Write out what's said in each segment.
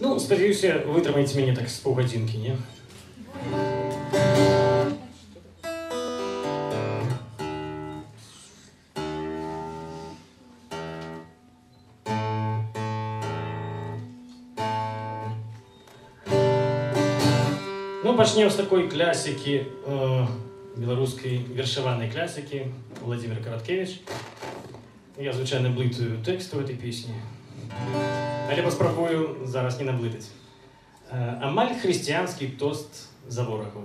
Ну, спадзяюся, вытрымаеце мяне так з паўгадзінкі, не? Ну, пачнем з такой класікі, беларускай вершаванай класікі, Владимир Караткевич. Я, звычайна, блытаю тэкст у этой песні, але паспрабую зараз не наблытаць. Амаль хрысціянскі тост за ворагаў.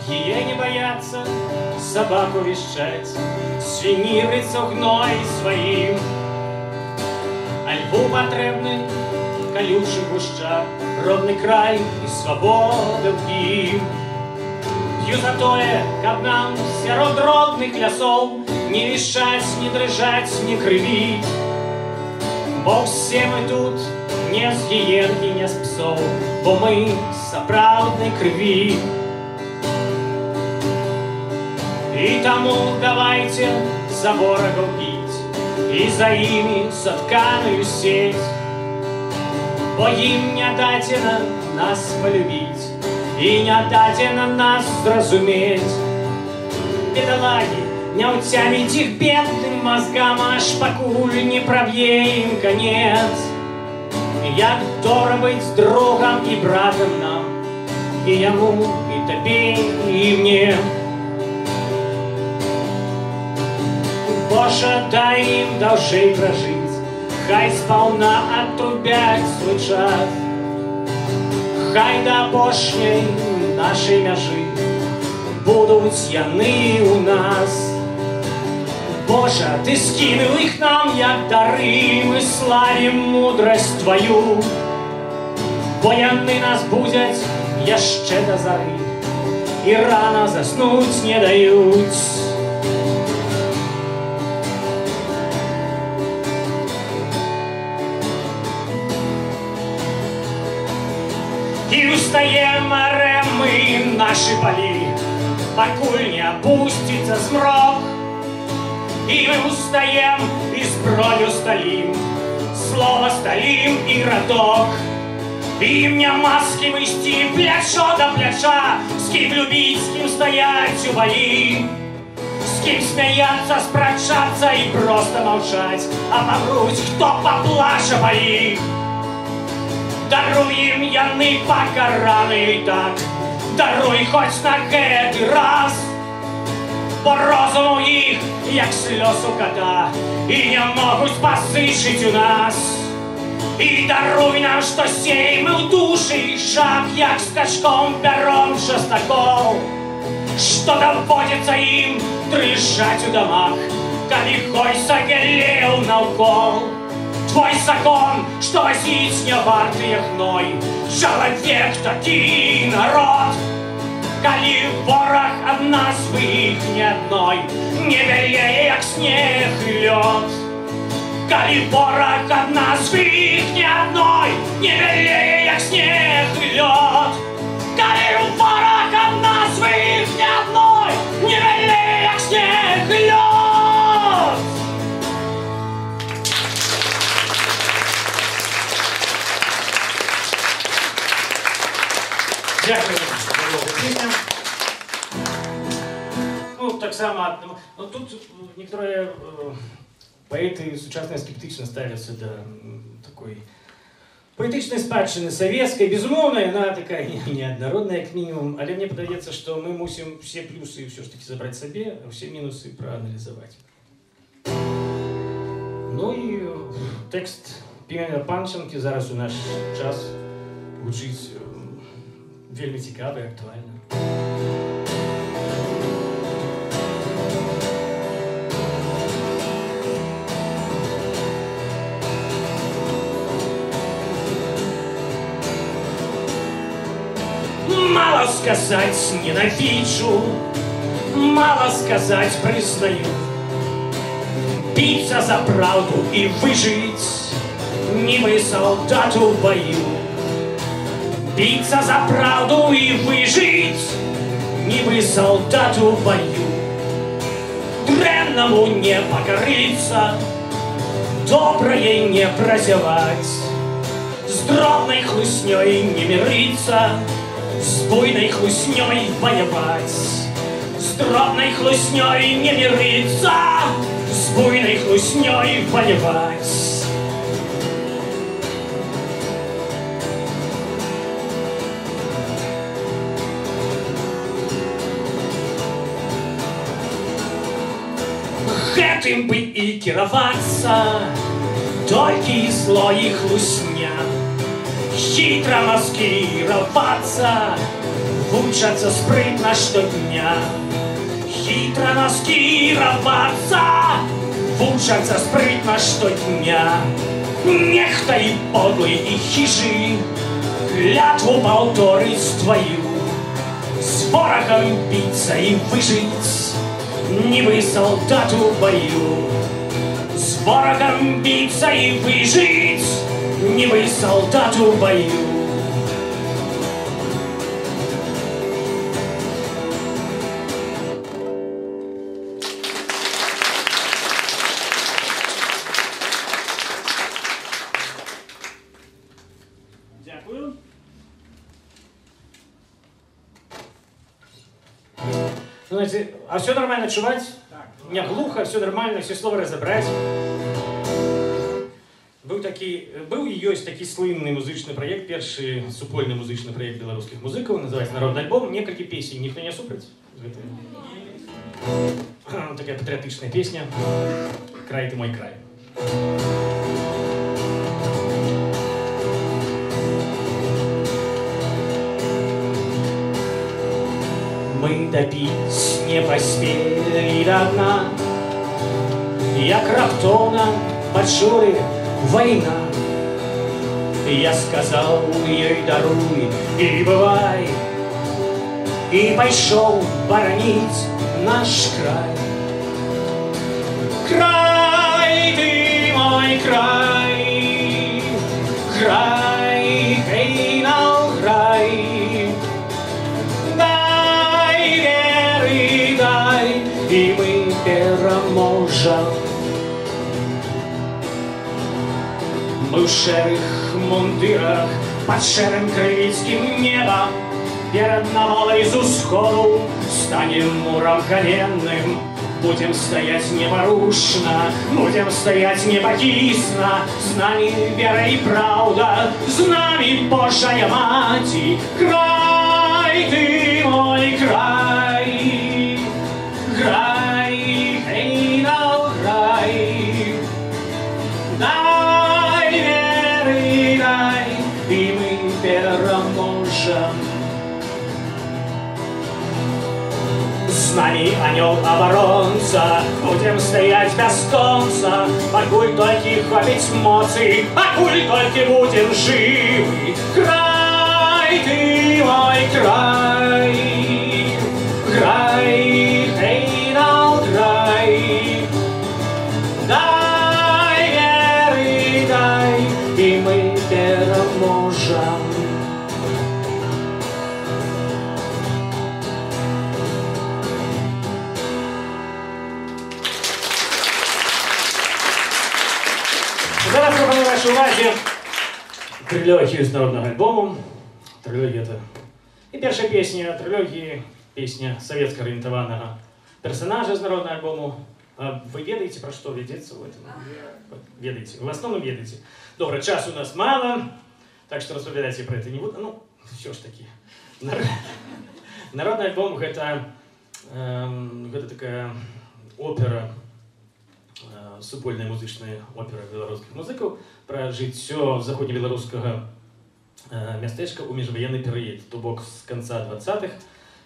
Гиене боятся собаку вещать, свині рыцца ў гной сваім. Альбу патрэбны калючы гушча, родны край і свабода ў ім. П'ю за тое, каб нам сярод родных лясоў не вішаць, не дрыжаць, не крывіць. Бо ўсе мы тут не з гіен і не з псоў, бо мы сапраўднай крыві. І таму давайте за ворагаў піць і за імі сотканую сеть, бо ім не дадзена нас полюбіць і не дадзена нас зразумець. Бедалагі, не ўцяміць іх бедным мозгам, аж пакуль не праб'е ім конец. Як дора быць другам і братам нам, і яму, і табе, і мне. Божа, дай ім даўжэй пражыць, хай спаўна атрубяць свой час. Хай да апошняй нашай мяжы будуць яны ў нас. Божа, ты скінуў іх нам як дары, мы славім мудрасць тваю, бо яны нас будзяць яшчэ да зары і рана заснуць не даюць. І устаем арем мы наши палі, пакуль не опусціцца змрок. І мы устаем і зброю сталім, слова сталім і радок. Ім няма з кім ісці плячо да пляча, з кім любіць, з кім стаяць у баі, з кім смяяцца, спрачацца і проста маўчаць, а памруць, хто паплача па іх. Даруй ім яны пакараны так, даруй хоць на гэты раз, бо розум у іх, як слёз у кота, і не могуць пазычыць у нас. І даруй нам, што сей мы ў душы жаб, як скачком пяром частакоў, што даводзіцца ім дрыжаць у дамах, калі хой сагелеў наўкол. Твой закон, что возить не вартые гной, человек такі народ. Калі вораг ад нас выкне адной, не бялее, як снег і лёд. Калі вораг ад нас выкне адной, не бялее, як снег і лёд. Калі вораг ад нас выкне адной, не бялее, як снег і лёд. Дякую. Ну, так само, ну, тут некоторые поэты сучасныя скептычна ставятся до такой поэтычнай спадчыны савецкай. Безумоўна, яна такая неаднародная, як мінімум, але мне падаецца, што мы мусім все плюсы ўсё ж таки забраць сабе, а ўсе мінусы прааналізаваць. Ну і тэкст Піменя Панчанкі зараз у наш час гучыць вельмі цікава і актуальна. Мало сказать ненавижу, мало сказать признаю. Биться за правду и выжить, немы солдату в бою. Биться за правду и выжить, немы солдату в бою. дрэннаму не пакарыцца, добрае не празяваць, з дробнай хлуснёй не мірыцца, з буйнай хлуснёй ваяваць, з дробнай хлуснёй не мірыцца, з буйнай хлуснёй ваяваць. Гэтым бы і кіравацца, толькі зло і хлусня. Хітра маскіравацца, вучацца спрытна штодня. Хітра маскіравацца, вучацца спрытна штодня. Нехта і подлы і хіжы клятву паўторыць тваю, з ворагам біцца і выжыць, нібы солдат у бою. З ворогом биться и выжить, нібы солдат у бою. Дякую. Знаете, а все нормально чувать? Не глухо, все нормально, все слова разобрать. Быў і ёсць такі слынны музычны праект, першы супольны музычны праект беларускіх музыкаў, называецца «Народны альбом». Некалькі песень, ніхто не супраць? Такая патрыятычная песня «Край ты мой край». Мы допить не поспели до дна, як раптоўна пачулі война. Я сказал ей даруй и бывай, и пошел боронить наш край. Край ты мой край, край, Кейнал край. Дай веры, дай, и мы пераможем. Мы в шэрых мундырах под шэрым крывіцкім небом перед навалой з усходу станем муром каменным. Будем стоять непорушно, будем стоять непокисно. С нами вера и правда, с нами Божья Маті. Край ты мой край, край, Кейнал край. Дай веры, дай, и мы пераможем. С нами анёл-оборонца, будем стоять бясконца, пакуль толькі хопіць моцы, пакуль толькі будем живы. Край ты мой край, край, Кейнал край. Дай веры, дай, и мы пераможем. Зараз пропоную вашій увазі трилогію з народного альбому. Трилогія – це і перша пісня трилогії, пісня советсько орієнтованого персонажа з народного альбому. Вы ведаете, про что ведется в этом? Ведаете. В основном ведаете. Добре, часу у нас мало, так что распавядать я про это не буду. Ну, все ж таки. Народный альбом – это такая опера, супольная музычная опера белорусских музыкаў про жыццё заходнебеларускага мястэчка ў міжваенны перыяд, то бок з канца 20-х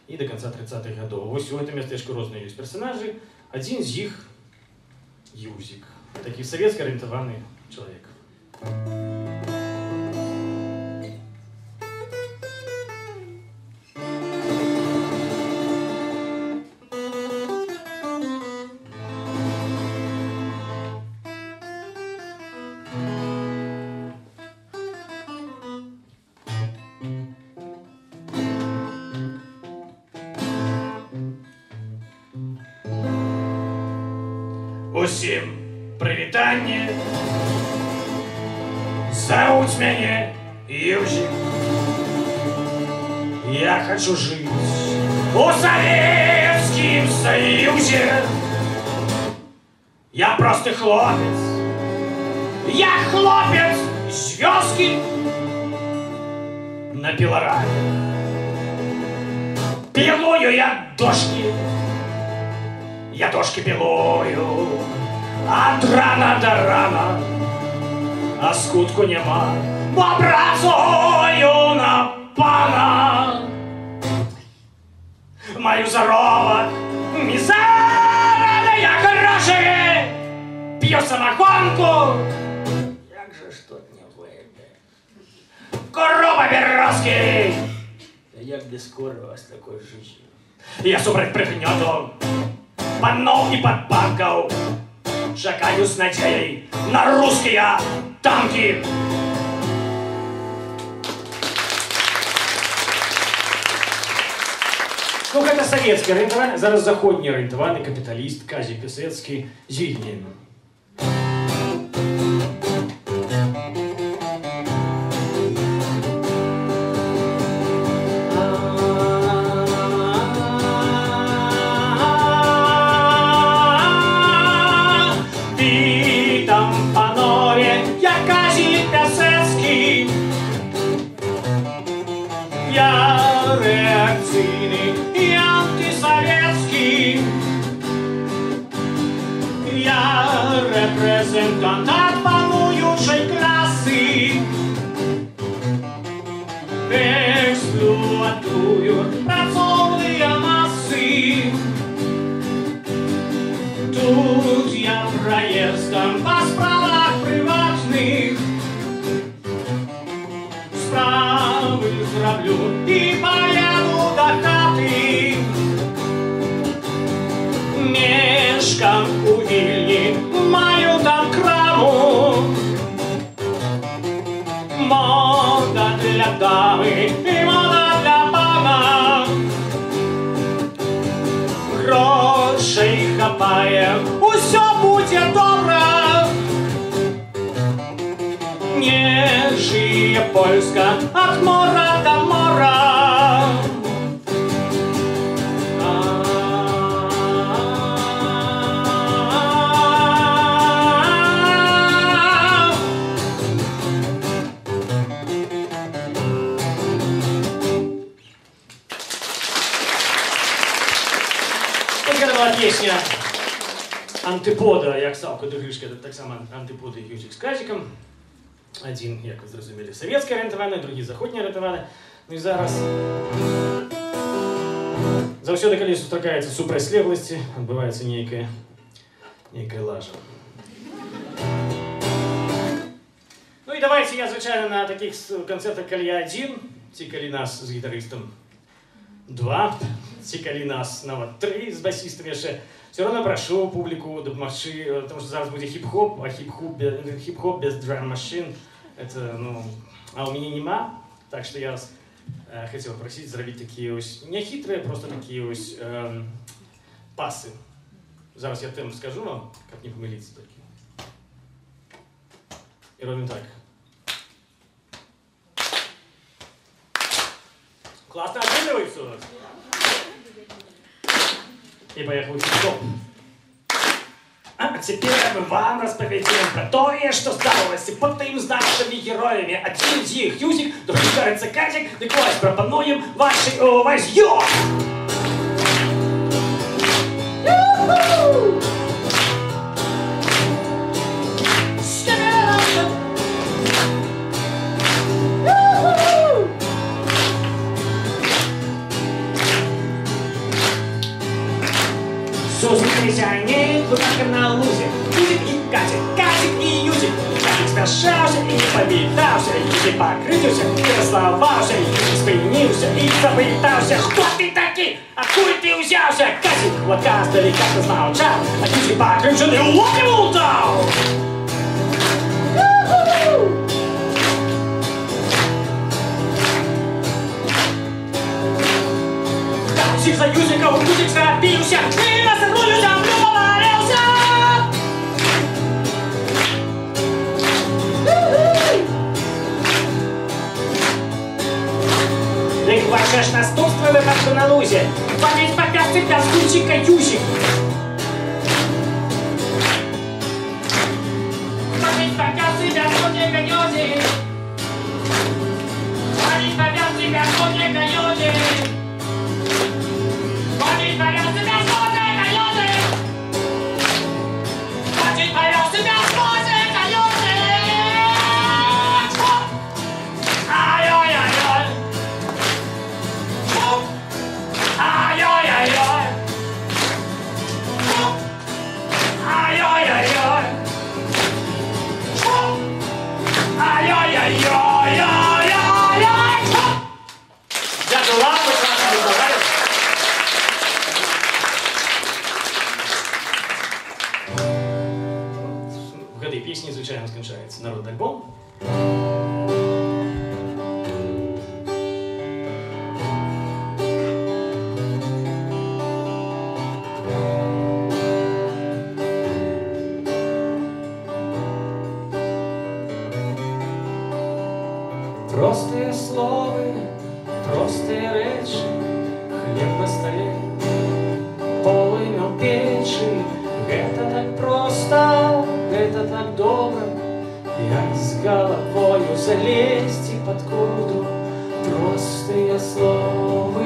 і до конца 30-х гадоў. Вось у гэтым мястэчку розныя ёсць персонажы. Один з іх Юзик, такі советско орієнтований чоловік. Усім привітання. Зовут меня Юзик. Я хочу жить у Советском Союзе. Я просто хлопец. Я хлопец звездки на пилораме. Пилую я дошки. Я дошки пилую от рана до рана. А скутку нема, бо працюю на пана. Маю заробок мізерні гроші. П'ю самогонку. Як же ж тут не вийде? Курю папіроски. Як без курва з такою життю? Я супроть пригнету панов і подпанков. Шагаю с надеей на русские танки. Ну, это советский орієнтований, зараз заходній орієнтований капіталіст Казі Пісецький Зільнін. Я реакційний і антисоветський. Я репрезентант пануючої класи. Експлуатую працовні маси. Тут я проездом по справах приватних. Справи зроблю і поїду до хати. Мешкам у Вільні, маю там краму. Мода для дами і мода для пана. Грошей хапає, усьо буде добре. Не жиє Польська от мора до мора. Така була пісня антипода, як Савка до Гришка, це так само антипода Юзик з Казиком. Один, як ви зрозуміли, совєтський орієнтований, другий заходній орієнтований. Ну і зараз завсёды, коли сустракаються супрацьлегласці, відбувається нейкая лажа. Ну і давайте я, звичайно, на таких концертах, коли я один, ці коли нас з гітаристом два, ці коли нас навіть три з басістом ще, все равно прошу публику допомогти, тому що зараз буде хіп-хоп, а хіп-хоп без драм-машин, это, ну, а у меня нема, так что я вас хотел просить зробити такі ось, не хитрые, просто такі ось пасы. Зараз я тему скажу вам, как не помилиться только. И робим так. Классно отыгрывается у нас. И поехал стоп. А теперь мы вам расповедим про то, что сталося под тим з нашими героями. Один з них Юзик, другий кажется Казик, так ось пропонуем вашей увазі. Сузились они только на лузе. Юзик и Казик, Казик и Юзик. Казик смешался и повидался, Юзик покрылся, расслабался, Юзик спинился и запытался. Кто ты такой? Откуда ты взялся? Казик вот издалека замолчал, а Юзик покрылся и локоть дал. Казик за Юзиком, Юзик торопился, и на сырую землю повалился. пяскучий катюсик. Ходить повязки, пяскучий катюсик. Ходить повязки, пяскучий катюсик. Ходить повязки, пяскучий катюсик. Ходить повязки, пяскучий катюсик. Ай-яй-яй-яй. Ай-яй-яй-яй. Ай-яй-яй-яй. Ай-яй-яй-яй-яй-яй. Дякую вам, прекрасно виглядає. В этой песне, звичайно, скончається народний альбом. Простые слова, простые речи, хлеб на столе, полымя в печи. Это так просто, это так добро, як с головою залезть и под коду. Простые слова,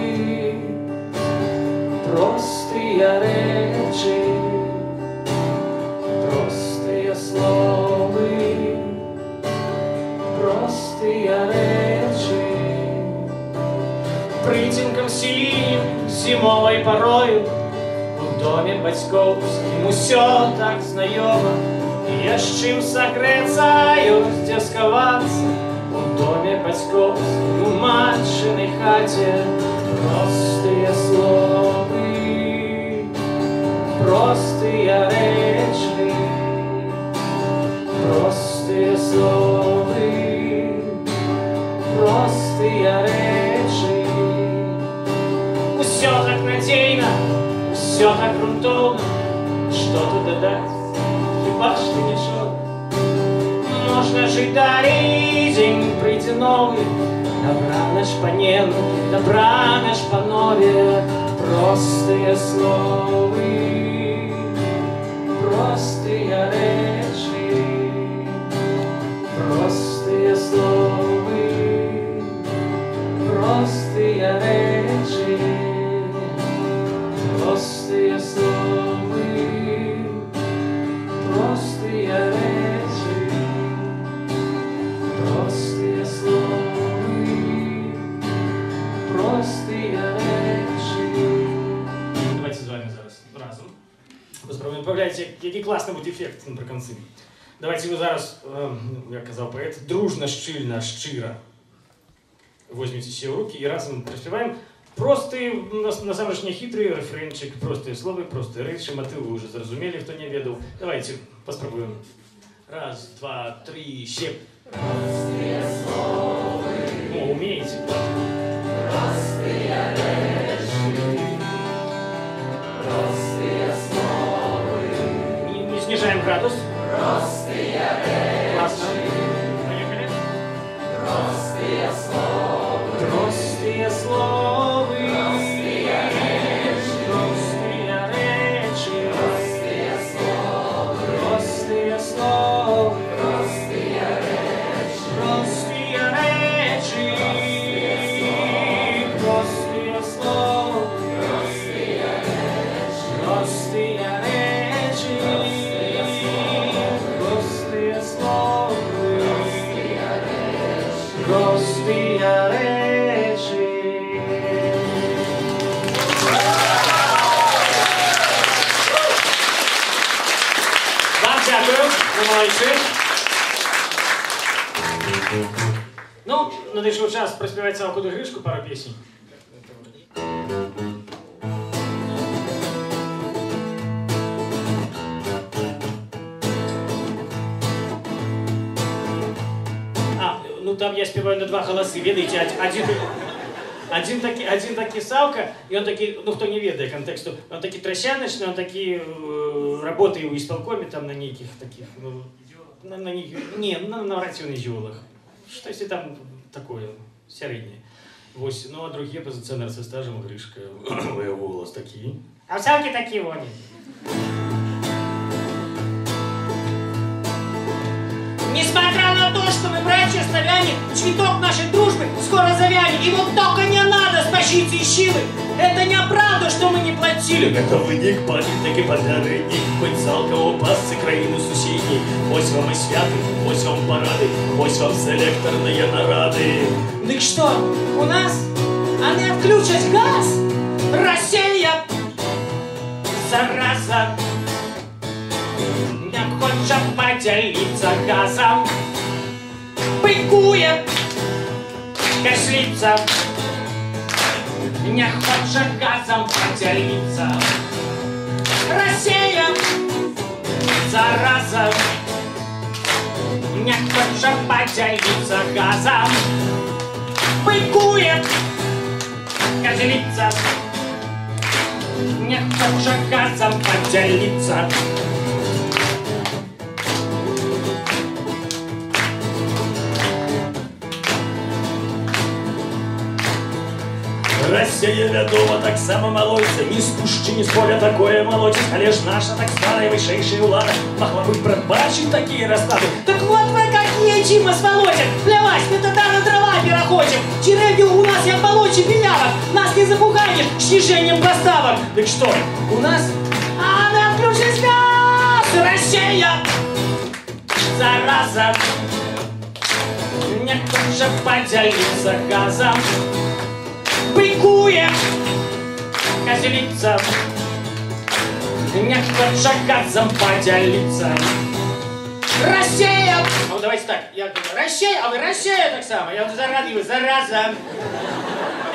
простые речи, простые слова, простые речи. Притінком синім, зимовой порою, у доме батьковскім усё так знайомо. Є з чим согреться, ёсць де сховаться, у доме батьковскім, у матчиній хаті. Простые слова, простые речи, простые слова, простые речи. Усё так надійно, усё так грунтовно, що тут додать, хіба що нічого. Можна жить далі, день прийде новий, добра наш панен, добра наш панове. Простые слова, простые речи, простые слова, простые речи, простые слова, простые речи, простые слова, простые речи. Давайте з вами зараз разом поспробуємо. Пам'ятаєте, який класний буде ефект наприкінці. Давайте ви зараз, як казав поет, дружно, щільно, щиро возьмите все в руки и разом проспеваем. Простый, на самом деле, не хитрый рефренчик, простые слова, простые речи, мотив вы уже зразумели, кто не ведал. Давайте поспробуем. Раз, два, три, все. Простые слова. О, умеете. Простые речи. Простые слова. Не снижаем градус. Простые речи. Классно. Поехали. Простые слова. Простые слова, простые речи, простые слова, простые слова, простые речи, простые речи, простые слова, простые речи, простые речи, простые слова, простые речи. Молодцы. Ну, надійшов час проспівати Савку до Гришку, пару пісень. Ну там я спеваю на два голоса, видите, один такий Савка, и он такий, ну кто не ведает контексту, он такий трощаночный, он такий работает у исполкоме там на неких таких, ну, на радионых идеолах. Что если там такое, среднее. 8. Ну, а другие оппозиционеры со стажем, Гришка, его голос такие. А всякие такие вот. Несмотря на то, что мы братья-славяне, цветок нашей дружбы скоро завянет. И вот только не надо спащить и щилы. Это неправда, что мы не платили. Готовы не к політики подарені, хоть залково пасці країну сусідні. Ось вам і святи, ось вам паради, ось вам селекторні наради. Так что, у нас они отключат газ? Россия, зараза, не хочет поделиться газом, быкует, кислится, не хочет газом поделиться. Россия, зараза, не хочет поделиться газом, быкует, козлица, не хочет газом поделиться. Россия, вядома, так само молодится, ні з пушчі, ні з поля такое молотить, але ж наша так званая высшейшая улада могла бы пробачить такие расклады. Так вот вы какие, Дима, сволочек! Плевать, мы тогда на дрова переходим. Деревью у нас я полочи белявок, нас не запугаешь снижением поставок. Так что, у нас? А нам включить газ! Россия! Зараза! Не хочет поделиться газом, быкует, козлица, не хочет газом поделиться. Россия! Ну давайте так, я говорю, Россия, а вы Россия так само. Я зарадил, зараза.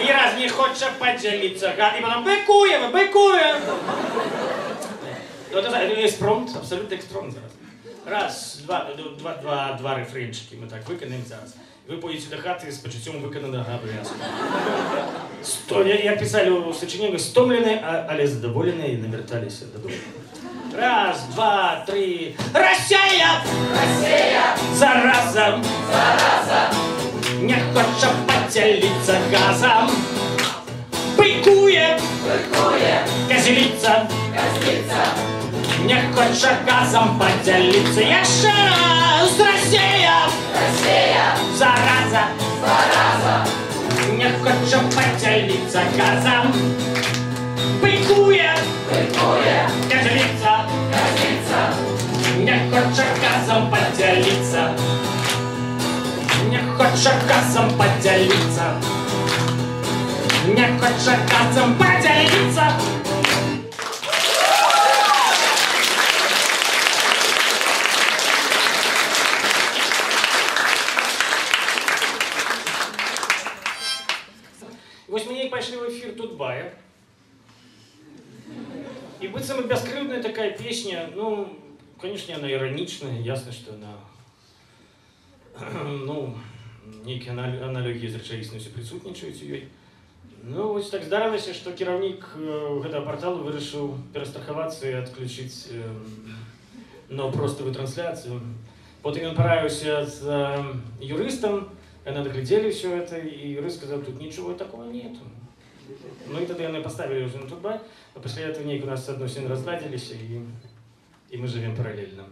И раз не хочет поделиться, и потом быкуем, быкуем. Вот это экспромт, абсолютно экспромт зараз. Раз, два рефренчики ми так виконаємо зараз. Ви поїдете до хати з почуттям виконаного обов'язку. Як писали у сочинении, стомленные, але задоволенные, навертались додому. Раз, два, три. Россия! Россия! Зараза! Зараза! Не хочет поделиться газом, быкует, Быкует, козлица, козлица, не хочет газом поделиться. Еще раз! Россия! Россия! Зараза! Зараза! Не хочет поделиться газом, быкует, Быкует, козлица, козлица, не хочет газом поделиться. Не хочет газом поделиться. Не хочет газом поделиться. Вось мы пошли в эфир Тутбая. И быццам бескрыўдная такая песня, ну, конечно, она ироничная, ясно, что она, ну, некие аналогии з рэчаіснасцю прысутнічаюць у ёй. Ну, вось так здарылася, што кіраўнік гэтага парталу вырашыў перастрахавацца і адключыць простую трансляцыю. Потым ён параіўся з юрыстам, яны даглядзелі ўсё гэта, і юрыст сказаў, тут нічого такого нету. Ну и тогда яны поставили уже на Тутбай, а после этого у нас адносіны разладзіліся, и мы живем параллельно.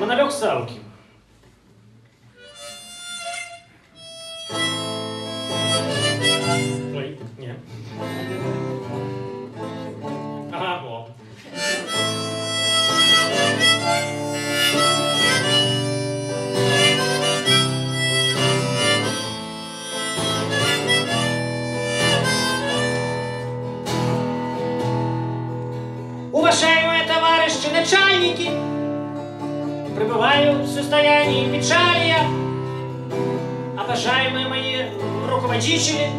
Монолог Саўкі. Ой, не. Ага, о. Уважаемые товарищи начальники, пребываю в состоянии печали я. Обожаемые мои руководители,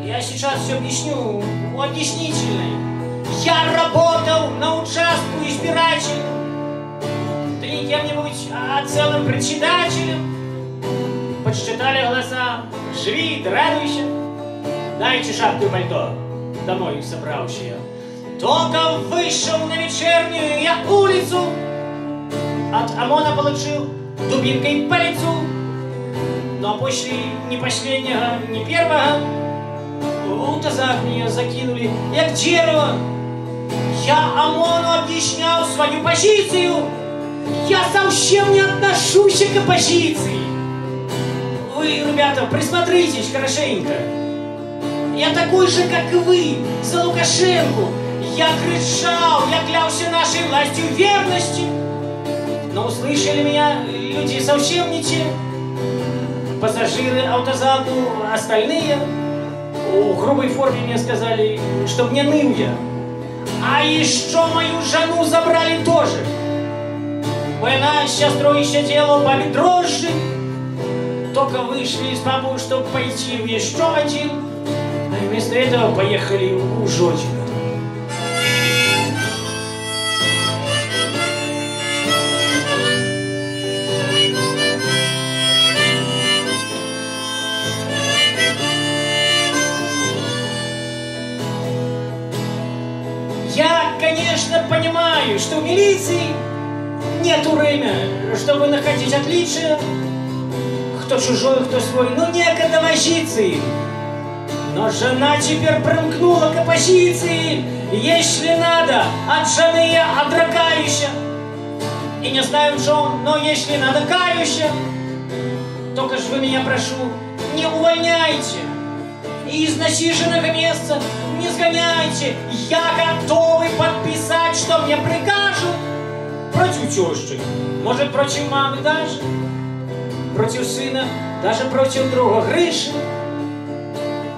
я сейчас все объясню объяснительно. Я работал на участку избирателем, да не кем-нибудь, а целым председателем. Подсчитали голоса, живи да радуйся. Дайте шапку и пальто, домой собравшие. Только вышел на вечернюю я улицу, от ОМОНа получил дубинкой по лицу. Но после ни последнего, ни первого у тазах меня закинули, як дерево. Я ОМОНу объяснял свою позицию. Я совсем не отношусь к оппозиции. Вы, ребята, присмотритесь хорошенько. Я такой же, как и вы, за Лукашенко. Я кричал, я клялся нашей властью верности. Но услышали меня люди совсем не те. Пассажиры автозаку, остальные в грубой форме мне сказали, чтоб не ныл я. А еще мою жену забрали тоже. Война с сестрой сидела по дрожжи. Только вышли из пабу, чтобы пойти в еще один. А вместо этого поехали у Жодина. Я, конечно, понимаю, что в милиции нету время, чтобы находить отличия. Кто чужой, кто свой, ну некогда возиться им. Но жена теперь примкнула к оппозиции. Если надо, от жены я отрекаюсь. И не знаю в чем, но если надо, каюсь. Только ж вы меня прошу, не увольняйте. И из насиженного места не сгоняйте. Я готовый подписать, что мне прикажут. Против тещи, может, против мамы даже. Против сына, даже против друга Гриши.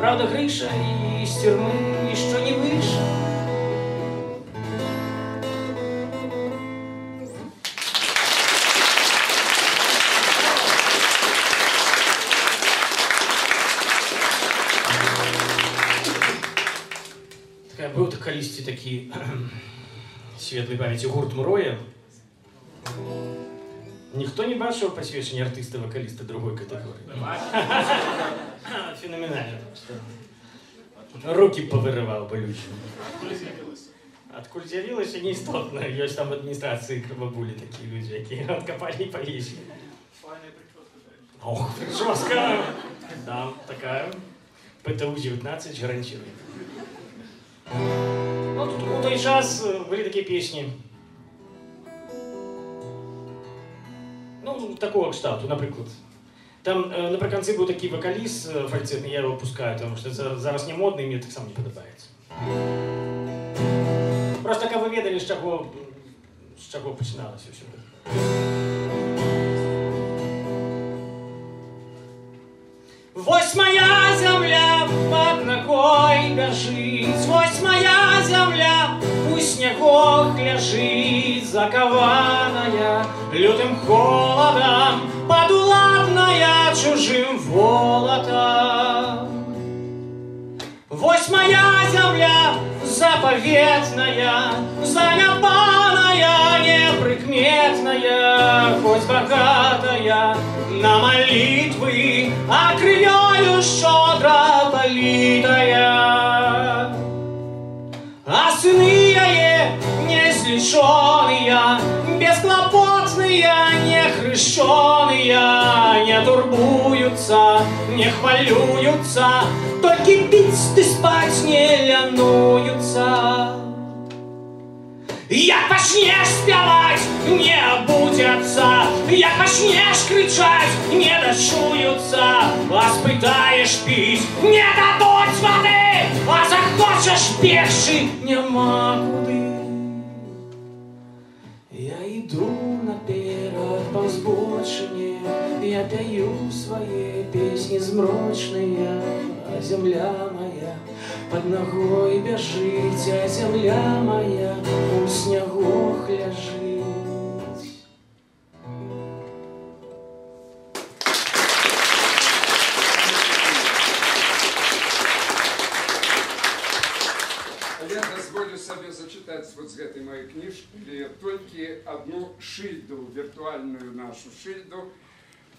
Правда, Гриша из тюрьмы еще не вышел. Был в колісті такий світлої пам'яті гурт Мроя. Ніхто не бачив посвідчення артиста-вокаліста другої категорії? Феноменально. Руки повиривав болючі. Откуда з'явилося, не істотно. Є там в адміністрації Кривобулі такі люди, які откопали і повісили. Ох, прическа! Да, такая. ПТУ-19 гарантирует. Ну, тут у той час были такие песни. Ну, такого кшталту, наприклад. Там наприкінці був такий вокаліст фальцетний, я його пускаю, тому що це зараз не модно і мені так само не подобається. Просто, як ви ведали, з чого починалося все. Вось моя земля под ногой бежит, вось моя земля у снегах лежит, закованная лютым холодом, подуладная чужим волотом. Вось моя земля заповедная, заляпанная, неприкметная, хоть богатая на молитвы, а кровью щедро политая. А сыны ее неслеченные, бесклопотные, не хрещеные, не турбуются, не хвалюются, только пить ты спать не ленуются. Як пачнеш спяваць, не будзяцца, як пачнеш крычаць, не дачуюцца, а спытаеш піць, не дадуць вады, а захочаш бегчы, няма куды. Я иду наперад по взбочине, я пою свои песни змрочные, а земля моя под ногой бежит, а земля моя у снегах лежит. Я дозволю себе зачитать вот с этой моей книжки только одну шильду, виртуальную нашу шильду.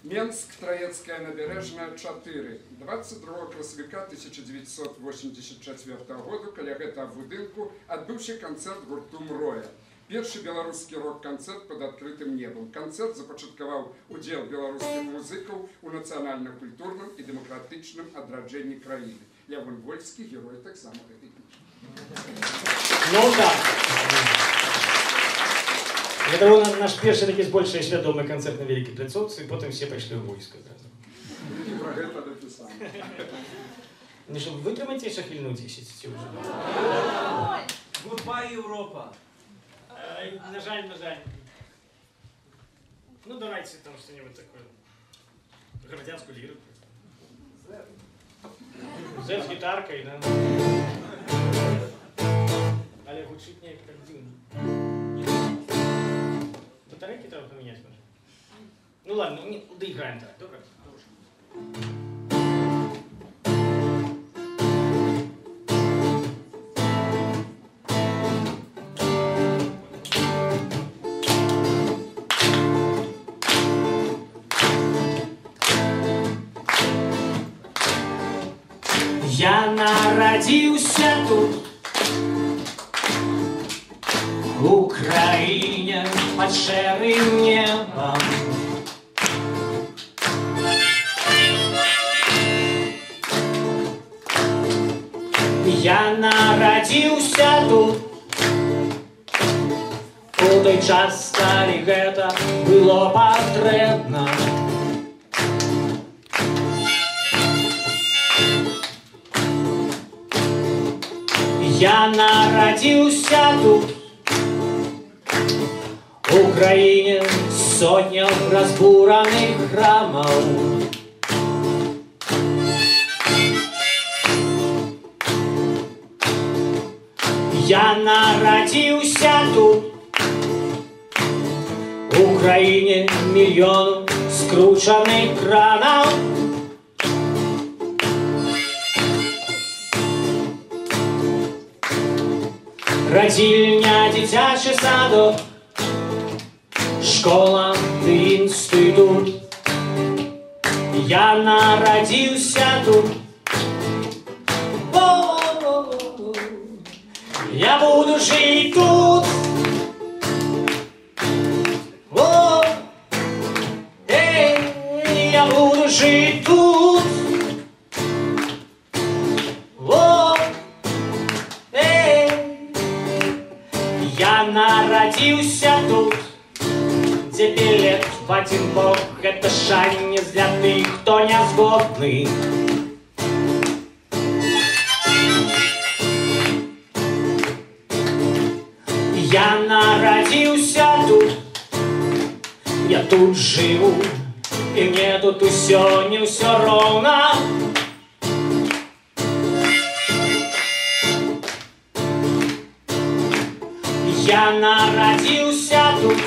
Менск, Троецкая набережная, 4. 22 красавіка 1984 году, каля гэтага будынку, адбыўся канцэрт гурту Мроя. Першы беларускі рок-канцэрт пад адкрытым небам. Канцэрт запачаткаваў удзел беларускіх музыкаў у нацыянальна-культурным і дэмакратычным адраджэнні краіны. Лявон Вольскі, герой таксама гэтай кніжкі. Ну так. Это был наш першы такі збольшая свядомы канцэрт на Вялікай Пляцоўцы, і потым все пайшлі ў войска. І пра гэта напісана. Ну што, вытрымайце яшчэ хвіліну 10 ці ўжо? Goodbye, Европа. На жаль, на жаль. Ну давайте там что-нибудь такое. Громадянскую лиру. Зэт с гитаркой, да? Але гучить не как дюн. Батарейки треба поменять, может? Ну ладно, доиграем так, добро? Я народился тут, в Украине под шэрым небом. Я народился тут, у той час калі гэта было патрэбна. Я народился тут, в Украине сотняў разбураных храмаў. Я народился тут, в Украине мільёну скручаных кранаў. Радзільня, дзіцячы садок, школа ды інстытут. Я народился тут. Я буду жить тут. Я буду жить тут. Я народился тут, где билет в один бок. Это шанец для тых, кто не згодны. Я народился тут, я тут живу, и мне тут усё не всё ровно. Я народился тут,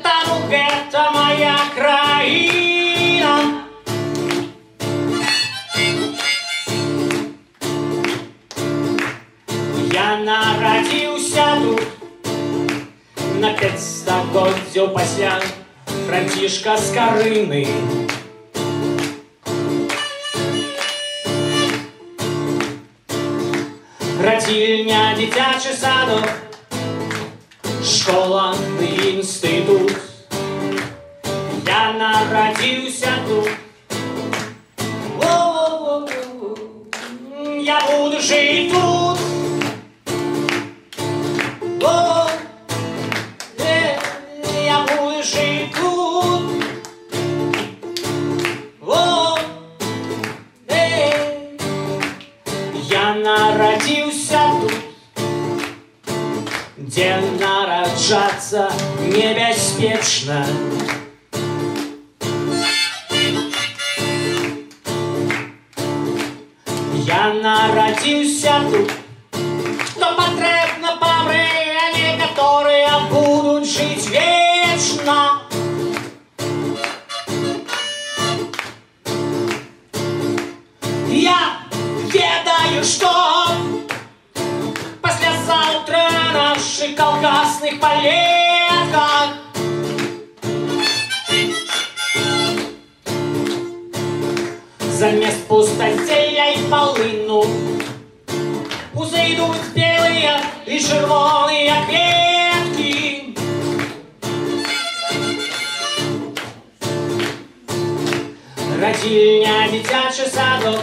там это моя краина. Я народился тут, на 500 годзяў пасля Францішка Скарыны. Радзільня, дзіцячы садок, школа ды інстытут. Я народился тут. Я буду жить тут. Я буду жить тут. Я народился тут, где нараджаться небяспечна. Я народился тут, но патрэбна памрэ, а некаторыя будут жить вечно. Я ведаю, что послезавтра на наших колгасных палетках замест пустотеля и полыну узойдут белые і червоні, як квітки. Родильня, дитячий садок,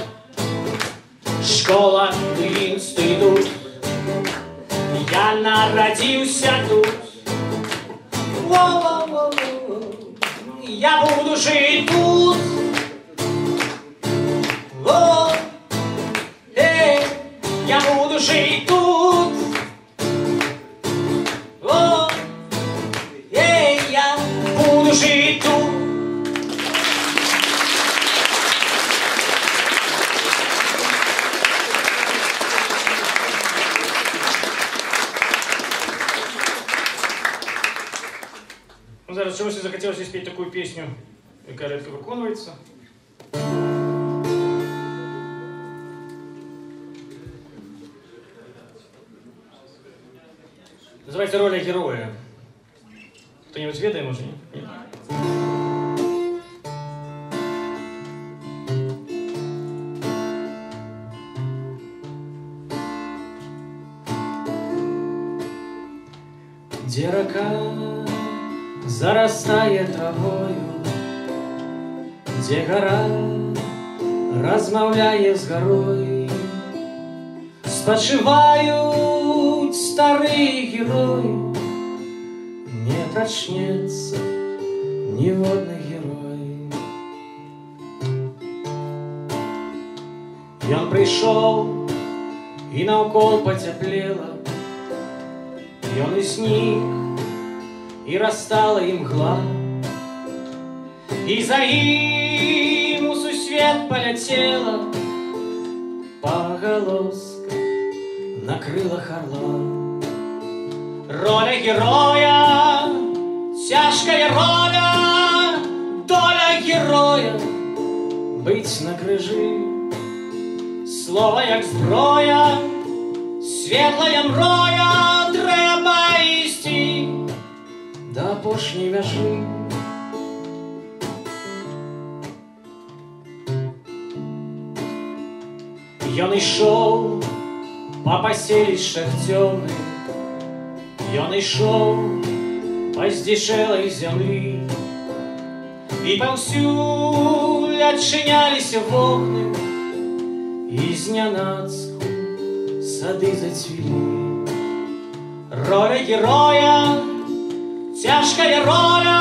школа, інститут. Я народился тут. Воу-воу-воу. Я буду жить тут. О, я буду жить тут. О, я буду жить тут. Зараз чогось захотілося спеть такую песню, яка редко виконується. Називається «Роля героя». Хто-нибудь ведає, може? Ні? Где река зарастает травою, где гора размовляє з горой, спочивають старые герои, не прочнется ни водный герой. И он пришел, и наукол потеплело, и он изник, и растала им мгла, и за им усу свет полетела, поголоска на крылах орла. Роля героя, тяжкая роля, доля героя, быть на крижі, слово як зброя, світлая мроя, треба йти до опошней межи. Ён ішоў па паселішчах цёмных, ён ішоў па здзічэлай зямлі, і паўсюль адчыняліся вокны, і знянацку сады зацвілі. Роля героя, тяжкая роля,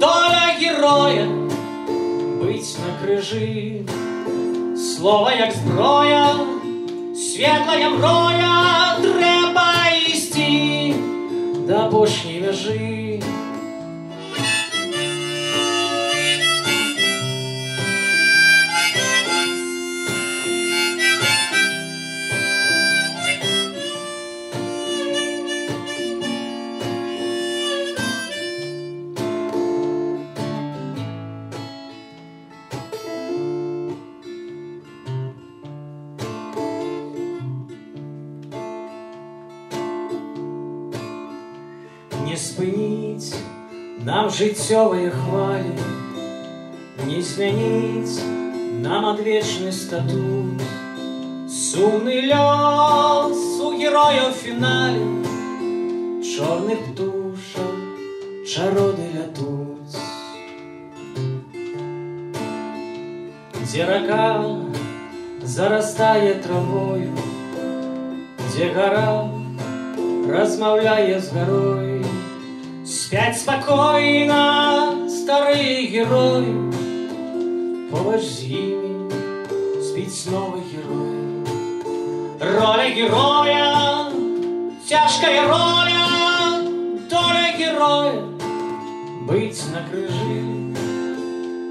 доля героя, быть на крижі, слово як зброя, світлая мроя, треба йти до опошней межі. Не спыніць нам жыццёвыя хвалі, не змяніць нам адвечны статут. Сумны лёс у героя ў фінале, чорных птушак чароды лятуць. Дзе рака зарастае травою, дзе гора размаўляе з гарой, спять спокойно старые герои, побач з ими спит снова герой. Роля героя, тяжкая роля, доля героя, быть на крижі,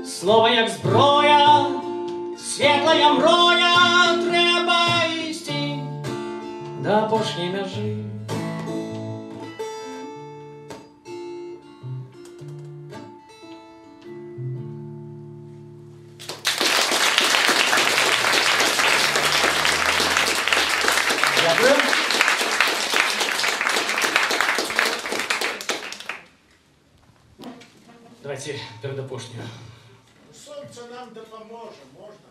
слово як зброя, світлая мроя, треба йти до опошней межі. Давайте передопошнюю. Сонце нам допоможе, можна?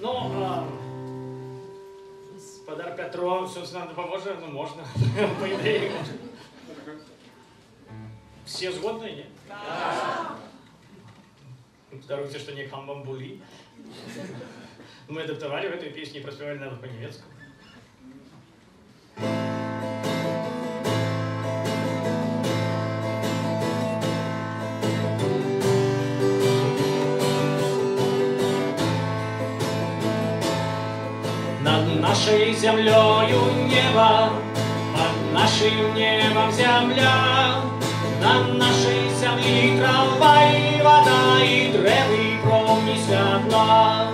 Ну, Подар Петро, собственно, допоможе, ну можно, по идее можно. Все згодны, нет? Да. Даруйте, что не хамбамбули. Мы адаптовали в этой песне и проспевали надо по-немецки. Над нашей землею небо, под нашим небом земля, над нашей землей трамвай, вода и древы промислятна.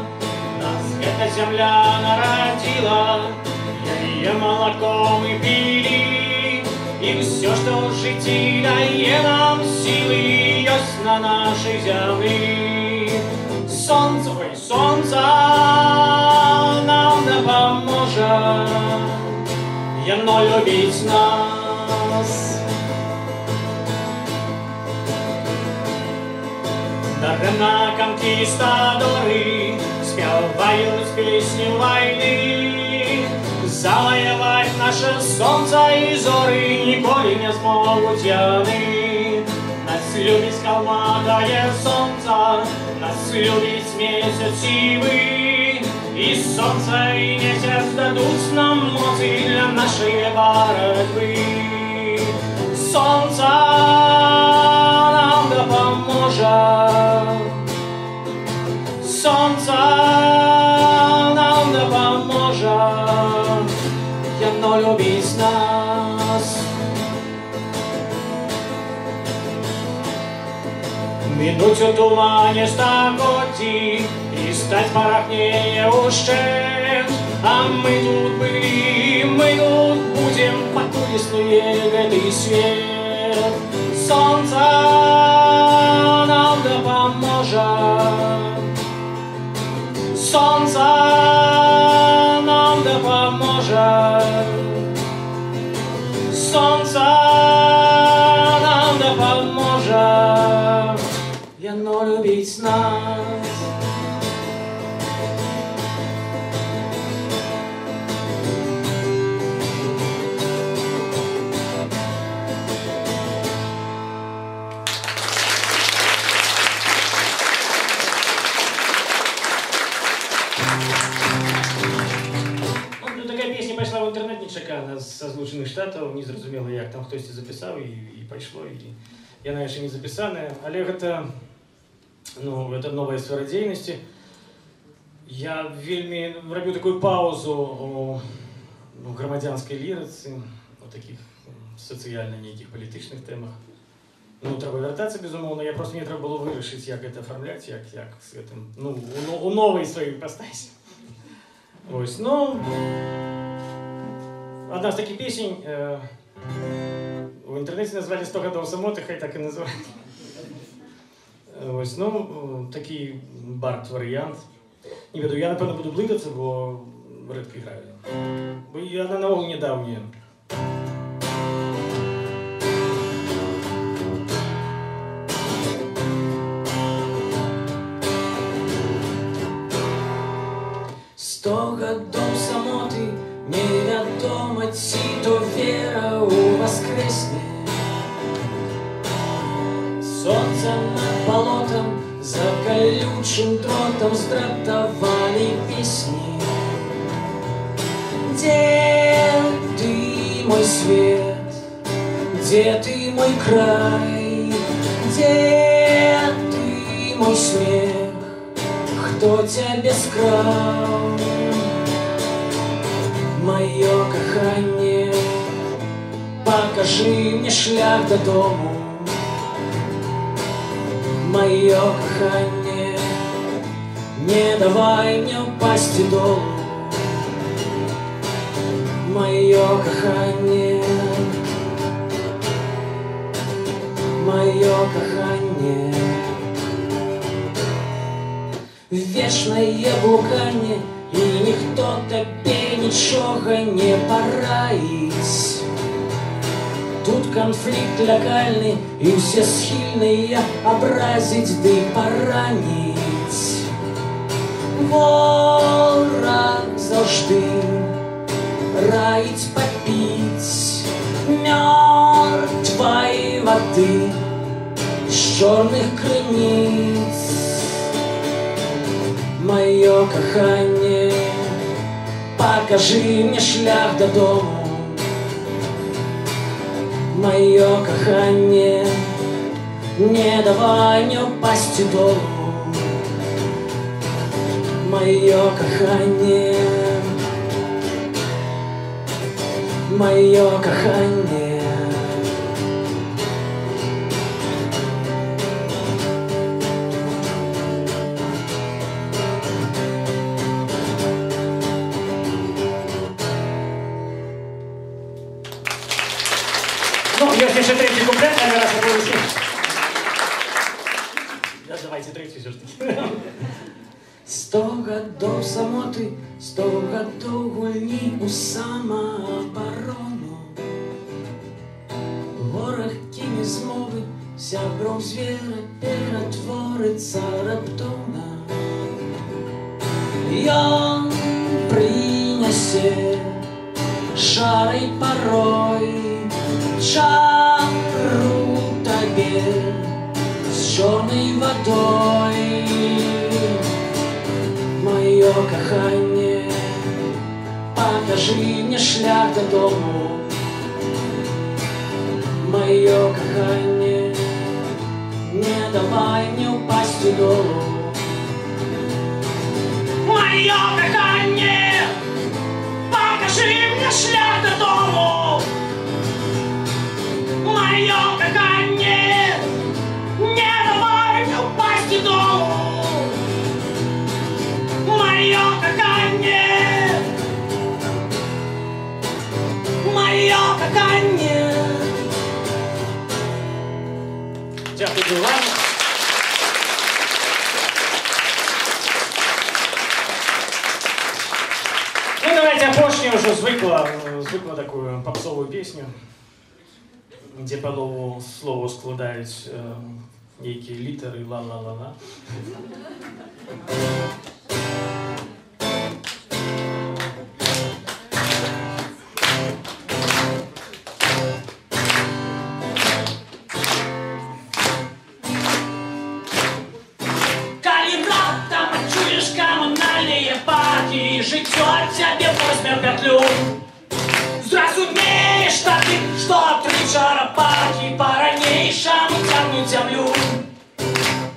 Нас эта земля народила, ее молоком и пили, и все, что житие дае нам силы, есть на нашей земле. Солнце, ой, солнце нам да поможет, яно любить нас. Даремно конкистадоры спевают песню войны. Завоевать наше солнце и зоры николи не смогут яны. Нас любит калматое солнце, нас любит месяц и вы. И солнце и месяц дадут нам моцы для нашей борьбы. Солнце нам да поможет, солнце нам да поможет, яно любить нас. Минуту тумане стакоти и стать порахнее ущент. А мы тут были, мы тут будем, покуда снует этот свет. Солнце нам да поможет, солнце нам да поможет, солнце нам да поможет, яно любить нас. В інтернет не чекав з Злучених Штатів, не зрозуміло, як там хтось записав і пішло, і я навіть ще не записане. Але це нова сфера діяльності. Я вельми роблю таку паузу у громадянській ліриці, у таких соціально ніяких політичних темах. Ну, треба вертатися, безумовно, я просто мені треба було вирішити, як це оформляти, як з цим, ну, у новій своїй іпостасі. Ось, ну... Одна з таких песен в інтернеті назвали «100 годов самоти», хай так і називають. Ось, ну, такий бард-варіант. Не веду, я, напевно, буду бликатися, бо рідко граю. Бо вона наогул недавня. «100 годов самоти, невядома ці то вера у воскресне. Сонце над болотом, за колючим дротом здратовали песни. Где ты, мой свет? Где ты, мой край? Где ты, мой смех? Кто тебя скрал? Мое кохание, покажи мне шлях до дому. Мое кохание, не давай мне упасть долу. Мое кохание, мое кохание. Вечное блукание, і ніхто тобі нічого не пораїть. Тут конфликт локальный, и все схильные образить да и поранить. вораг завжди раить попить мертвой воды з чорних криниць. Моє кохання, покажи мне шлях додому. Моє кохання, не давай мне упасть долу. Моє кохання, моє кохання. Ну, есть еще третий куплет, наверное, такой еще. Да, давайте третий все-таки. 100 годов самоты, 100 годов гульні у самооборону. Ворог кине змови, сябром звера перетвориться раптовно. Ён принесе шарой порой чару тебе с черной водой. Мое кохання, покажи мне шлях додому. Мое кохання, не давай мне упасть у долу. Мое кохання, покажи мне шлях додому. Мое кохання, не давай мне упасть у долу. Мое кохання, мое кохання. Дякую вам. Ну, давайте опошню уже звыкла такую попсовую песню, где по новому слову складаюць нейкія літары ла-ла-ла-ла. Жыццё цябе возьме ў пятлю. Зразумееш тады, што тры чарапахі па-ранейшаму цягнуць зямлю.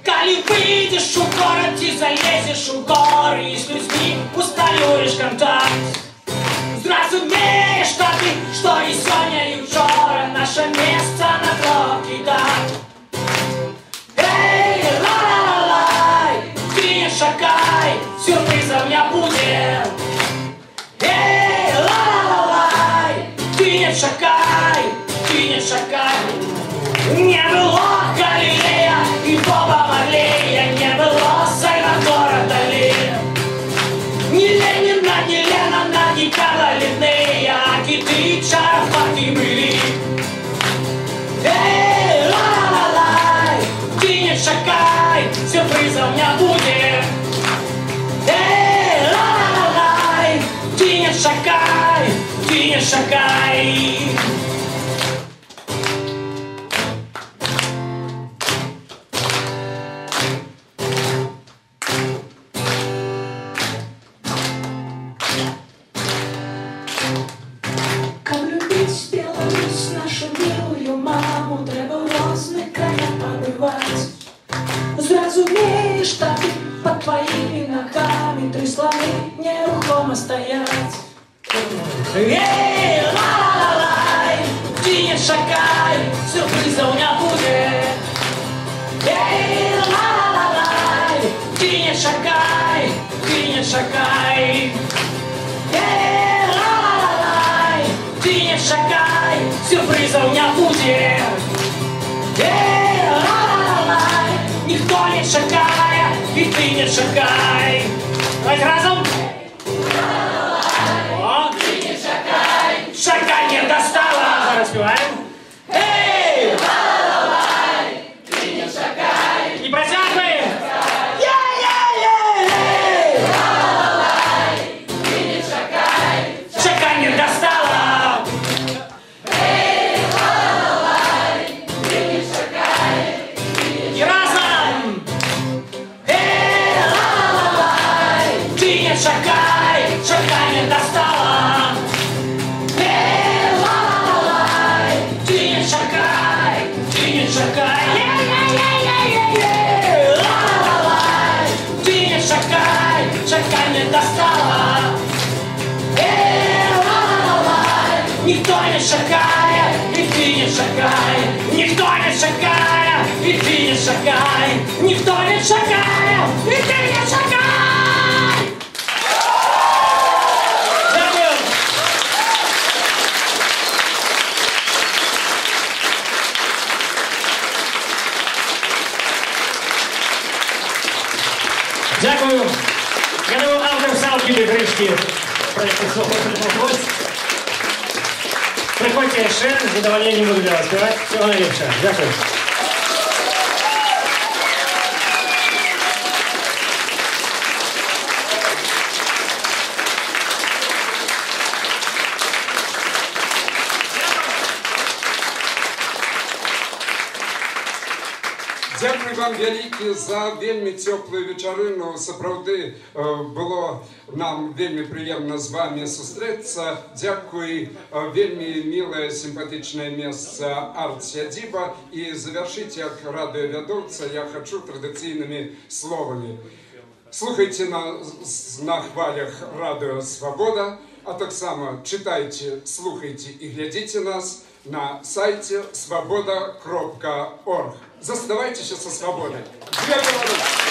Калі выйдзеш у горад ці залезеш у горы і з людзьмі усталюеш кантакт. Зразумееш тады, што і сёння і ўчора наша месца на крокі дат. Эй, ла-ла-ла-лай, ты не чакай, сюрпрызаў не будзе. Эй, ла-ла-ла-лай, ты не чакай, ты не чакай. Не было Галілея і Боба Марлея, не было Сальвадора Далі. Ні Леніна, ні Леннона, ні Карла Ліннея, а кіты чарапахі былі. Эй, ла-ла-ла-лай, ты не чакай, сюрпрызаў не будзе. Эй, ла-ла-ла-лай, ты не чакай, ты не чакай. Каб любіць Беларусь, нашу милую маму, трэба ў розных краях пабываць. Зразумееш тады, под твоими ногами три слоны нерухомо стоять. Эй, ла-ла-ла-лай, ты не чакай, сюрпрызаў не будзе. Эй, ла-ла-ла-лай, ты не чакай, ты не чакай. Эй, ла-ла-ла-лай, ты не чакай, сюрпрызаў не будзе. Эй, ла-ла-ла-лай, ніхто не чакае, і ты не чакай. Давайте разом. О, Ты не чакай, чакай не достала. Зараз співаємо. Эй, ла-ла-лай, ты не чакай, І протягуємо. я-я-я-ей. ла-ла-лай, не шагай, и ты не шагай, никто не шагай, и ты не шагай, никто не шагай, и ты не шагай. Дякую. Дякую. Я думаю, автор сам піде трішки. Приходьте ще, з задоволенням буду для вас співати. Всього найбільше. Дякую. Дякую вам вялікі за вельми теплі вечори. Ну, сапраўды, було нам вельми приємно з вами зустрітися. Дякую, вельми милое, симпатичное место арт-сядиба. И завершить, як радиоведовца, я хочу традиційними словами. Слухайте на хвалях Радіо Свобода, а так само читайте, слухайте и глядите нас на сайте svoboda.org. Заставайтесь со свободой. Две головы!